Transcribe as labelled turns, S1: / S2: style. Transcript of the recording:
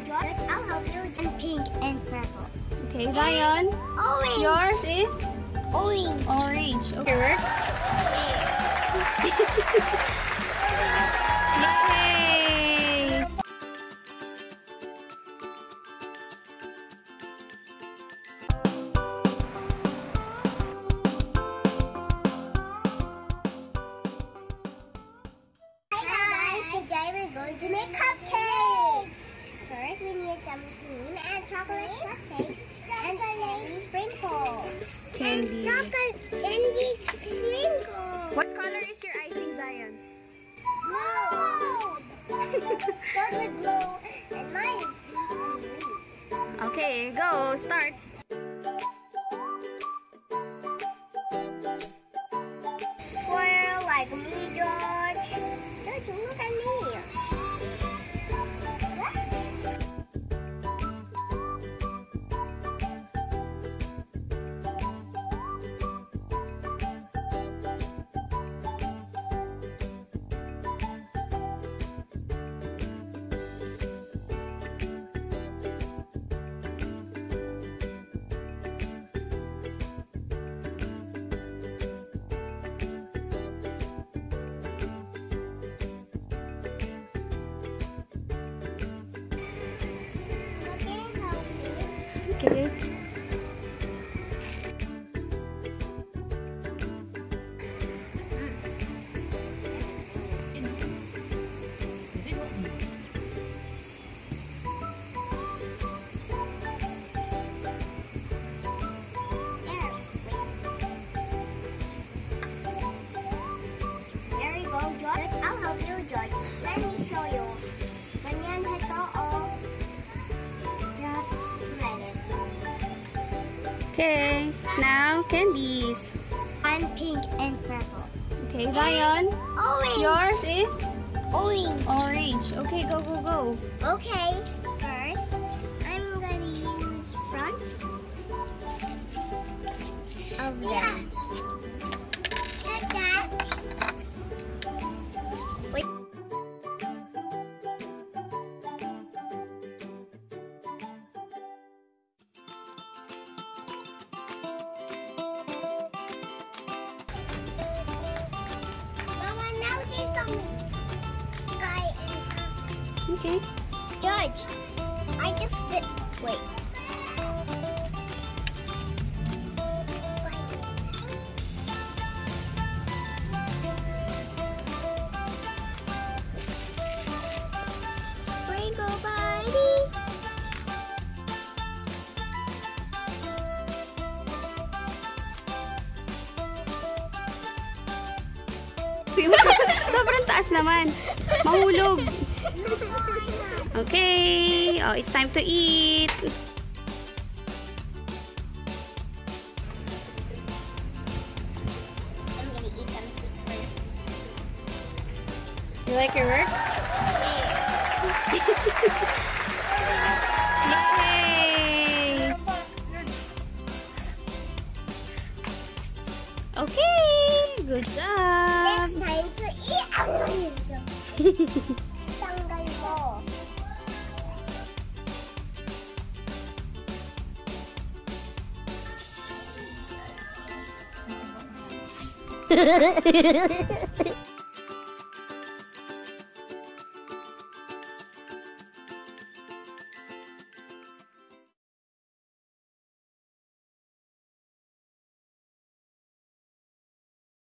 S1: George. I'll help you. And pink and purple.
S2: Okay, Zion.
S1: Orange.
S2: Yours is
S1: Orange.
S2: orange. Okay, work. Yay!
S1: Today we're going to make cupcakes. First, we need some cream and chocolate cupcakes and candy sprinkles.
S2: Candy.
S1: And chocolate candy sprinkles.
S2: What color is your icing, Zion?
S1: Gold. Gold with blue and mine is blue.
S2: Okay, go. Start.
S1: Swirl like me, George. George, look at me.
S2: Okay.
S1: There you go, George. I'll help you, George. Let me show you. Ganyan ito, oh. Just let it.
S2: Okay, now candies.
S1: I'm pink and purple.
S2: Okay, Zion.
S1: Orange.
S2: Yours is
S1: Orange.
S2: orange. Okay, go, go, go.
S1: Okay. First, I'm gonna use fronts of them. Like that. Wait. Mama, now do something. Sky and
S2: Okay.
S1: George, I just fit. Wait. Sprinkle buddy.
S2: Sobrang taas naman. Mahulog. Okay. Oh, it's time to eat.
S1: I'm gonna eat them first.
S2: You like your work? Yay! Okay, good job.
S1: It's time to eat. Tanggal ko.